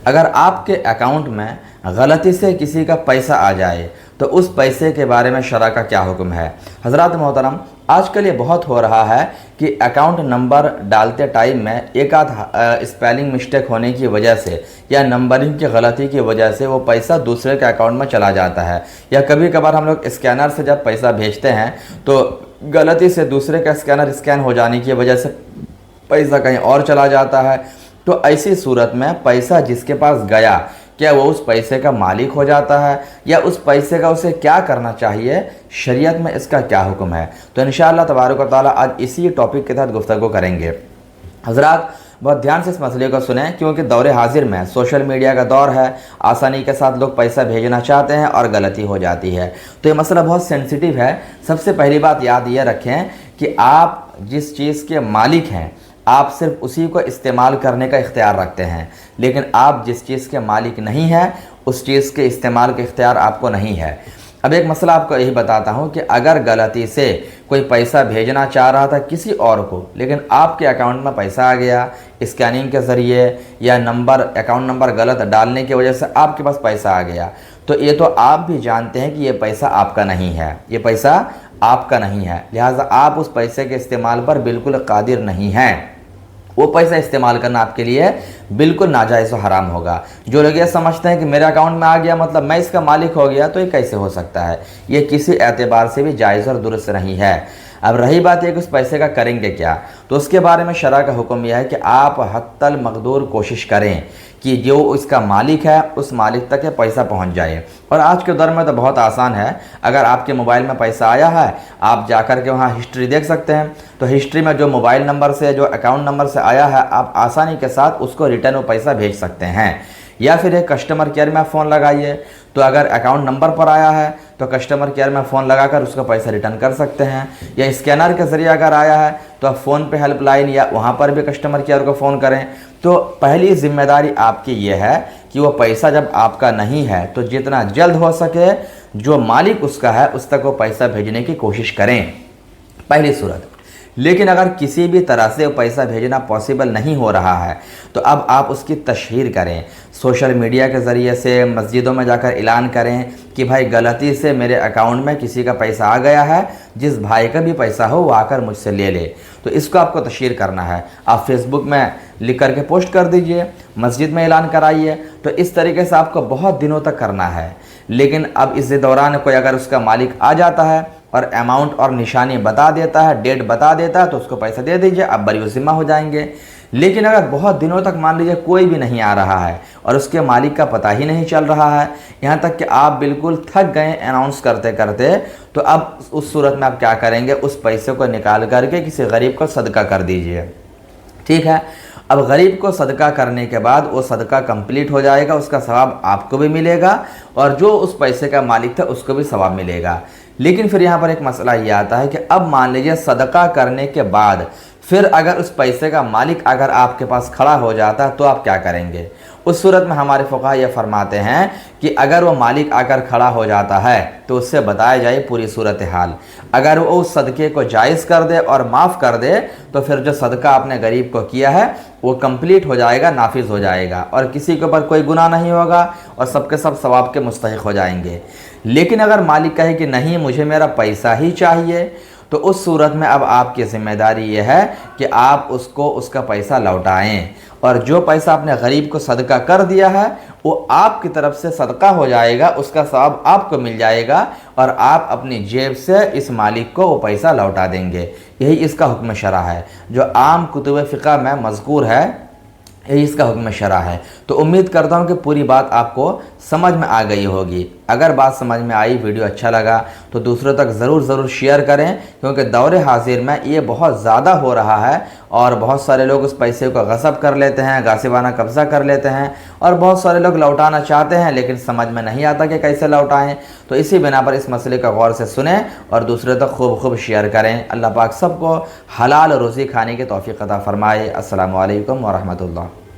اگر آپ کے اکاؤنٹ میں غلطی سے کسی کا پیسہ آ جائے تو اس پیسے کے بارے میں شرع کا کیا حکم ہے؟ حضرات محترم، آج کل یہ بہت ہو رہا ہے کہ اکاؤنٹ نمبر ڈالتے ٹائم میں ایک آدھ اسپیلنگ مسٹیک ہونے کی وجہ سے یا نمبرنگ کی غلطی کی وجہ سے وہ پیسہ دوسرے کے اکاؤنٹ میں چلا جاتا ہے، یا کبھی کبھار ہم لوگ اسکینر سے جب پیسہ بھیجتے ہیں تو غلطی سے دوسرے کا اسکینر اسکین ہو جانے کی وجہ سے پیسہ کہیں اور چلا جاتا ہے۔ تو ایسی صورت میں پیسہ جس کے پاس گیا، کیا وہ اس پیسے کا مالک ہو جاتا ہے، یا اس پیسے کا اسے کیا کرنا چاہیے؟ شریعت میں اس کا کیا حکم ہے؟ تو انشاءاللہ تبارک و تعالیٰ آج اسی ٹاپک کے تحت گفتگو کریں گے۔ حضرات بہت دھیان سے اس مسئلے کو سنیں، کیونکہ دور حاضر میں سوشل میڈیا کا دور ہے، آسانی کے ساتھ لوگ پیسہ بھیجنا چاہتے ہیں اور غلطی ہو جاتی ہے۔ تو یہ مسئلہ بہت سینسیٹیو ہے۔ سب سے پہلی بات یاد یہ رکھیں کہ آپ جس چیز کے مالک ہیں آپ صرف اسی کو استعمال کرنے کا اختیار رکھتے ہیں، لیکن آپ جس چیز کے مالک نہیں ہیں اس چیز کے استعمال کا اختیار آپ کو نہیں ہے۔ اب ایک مسئلہ آپ کو یہی بتاتا ہوں کہ اگر غلطی سے کوئی پیسہ بھیجنا چاہ رہا تھا کسی اور کو، لیکن آپ کے اکاؤنٹ میں پیسہ آ گیا اسکیننگ کے ذریعے یا اکاؤنٹ نمبر غلط ڈالنے کی وجہ سے آپ کے پاس پیسہ آ گیا، تو یہ تو آپ بھی جانتے ہیں کہ یہ پیسہ آپ کا نہیں ہے، یہ پیسہ آپ کا نہیں ہے، لہٰذا آپ اس پیسے کے استعمال پر بالکل قادر نہیں ہیں۔ وہ پیسہ استعمال کرنا آپ کے لیے بالکل ناجائز و حرام ہوگا۔ جو لوگ یہ سمجھتے ہیں کہ میرے اکاؤنٹ میں آ گیا مطلب میں اس کا مالک ہو گیا، تو یہ کیسے ہو سکتا ہے؟ یہ کسی اعتبار سے بھی جائز اور درست نہیں ہے۔ اب رہی بات ہے کہ اس پیسے کا کریں گے کیا، تو اس کے بارے میں شرع کا حکم یہ ہے کہ آپ حتی المقدور کوشش کریں کہ جو اس کا مالک ہے اس مالک تک یہ پیسہ پہنچ جائے۔ اور آج کے دور میں تو بہت آسان ہے، اگر آپ کے موبائل میں پیسہ آیا ہے آپ جا کر کے وہاں ہسٹری دیکھ سکتے ہیں، تو ہسٹری میں جو موبائل نمبر سے جو اکاؤنٹ نمبر سے آیا ہے آپ آسانی کے ساتھ اس کو ریٹرن وہ پیسہ بھیج سکتے ہیں۔ یا پھر ایک کسٹمر کیئر میں فون لگائیے، تو اگر اکاؤنٹ نمبر پر آیا ہے تو کسٹمر کیئر میں فون لگا کر اس کا پیسہ ریٹرن کر سکتے ہیں، یا اسکینر کے ذریعے اگر آیا ہے تو آپ فون پہ ہیلپ لائن یا وہاں پر بھی کسٹمر کیئر کو فون کریں۔ تو پہلی ذمہ داری آپ کی یہ ہے کہ وہ پیسہ جب آپ کا نہیں ہے تو جتنا جلد ہو سکے جو مالک اس کا ہے اس تک وہ پیسہ بھیجنے کی کوشش کریں، پہلی صورت۔ لیکن اگر کسی بھی طرح سے وہ پیسہ بھیجنا پاسبل نہیں ہو رہا ہے تو اب آپ اس کی تشہیر کریں، سوشل میڈیا کے ذریعے سے مسجدوں میں جا کر اعلان کریں کہ بھائی غلطی سے میرے اکاؤنٹ میں کسی کا پیسہ آ گیا ہے، جس بھائی کا بھی پیسہ ہو وہ آ کر مجھ سے لے لے۔ تو اس کو آپ کو تشہیر کرنا ہے، آپ فیس بک میں لکھ کر کے پوسٹ کر دیجئے، مسجد میں اعلان کرائیے۔ تو اس طریقے سے آپ کو بہت دنوں تک کرنا ہے۔ لیکن اب اس دوران کوئی اگر اس کا مالک آ جاتا ہے اور اماؤنٹ اور نشانی بتا دیتا ہے، ڈیٹ بتا دیتا ہے، تو اس کو پیسہ دے دیجئے، آپ بری ذمہ ہو جائیں گے۔ لیکن اگر بہت دنوں تک مان لیجئے کوئی بھی نہیں آ رہا ہے اور اس کے مالک کا پتہ ہی نہیں چل رہا ہے، یہاں تک کہ آپ بالکل تھک گئے اناؤنس کرتے کرتے، تو اب اس صورت میں آپ کیا کریں گے، اس پیسے کو نکال کر کے کسی غریب کو صدقہ کر دیجئے، ٹھیک ہے؟ اب غریب کو صدقہ کرنے کے بعد وہ صدقہ کمپلیٹ ہو جائے گا، اس کا ثواب آپ کو بھی ملے گا اور جو اس پیسے کا مالک تھا اس کو بھی ثواب ملے گا۔ لیکن پھر یہاں پر ایک مسئلہ یہ آتا ہے کہ اب مان لیجئے صدقہ کرنے کے بعد پھر اگر اس پیسے کا مالک اگر آپ کے پاس کھڑا ہو جاتا ہے تو آپ کیا کریں گے؟ اس صورت میں ہمارے فقہا یہ فرماتے ہیں کہ اگر وہ مالک آ کر کھڑا ہو جاتا ہے تو اس سے بتایا جائے پوری صورتحال۔ اگر وہ اس صدقے کو جائز کر دے اور معاف کر دے تو پھر جو صدقہ آپ نے غریب کو کیا ہے وہ کمپلیٹ ہو جائے گا، نافذ ہو جائے گا اور کسی کے اوپر کوئی گناہ نہیں ہوگا اور سب کے سب ثواب کے مستحق ہو جائیں گے۔ لیکن اگر مالک کہے کہ نہیں مجھے میرا پیسہ ہی چاہیے، تو اس صورت میں اب آپ کی ذمہ داری یہ ہے کہ آپ اس کو اس کا پیسہ لوٹائیں، اور جو پیسہ آپ نے غریب کو صدقہ کر دیا ہے وہ آپ کی طرف سے صدقہ ہو جائے گا، اس کا ثواب آپ کو مل جائے گا اور آپ اپنی جیب سے اس مالک کو وہ پیسہ لوٹا دیں گے۔ یہی اس کا حکم شرع ہے، جو عام کتب فقہ میں مذکور ہے، یہی اس کا حکم شرع ہے۔ تو امید کرتا ہوں کہ پوری بات آپ کو سمجھ میں آ گئی ہوگی۔ اگر بات سمجھ میں آئی، ویڈیو اچھا لگا تو دوسروں تک ضرور شیئر کریں، کیونکہ دور حاضر میں یہ بہت زیادہ ہو رہا ہے اور بہت سارے لوگ اس پیسے کو غصب کر لیتے ہیں، غاصبانہ قبضہ کر لیتے ہیں، اور بہت سارے لوگ لوٹانا چاہتے ہیں لیکن سمجھ میں نہیں آتا کہ کیسے لوٹائیں۔ تو اسی بنا پر اس مسئلے کا غور سے سنیں اور دوسرے تک خوب شیئر کریں۔ اللہ پاک سب کو حلال روزی کھانے کی توفیق عطا فرمائے۔ السلام علیکم ورحمۃ اللہ۔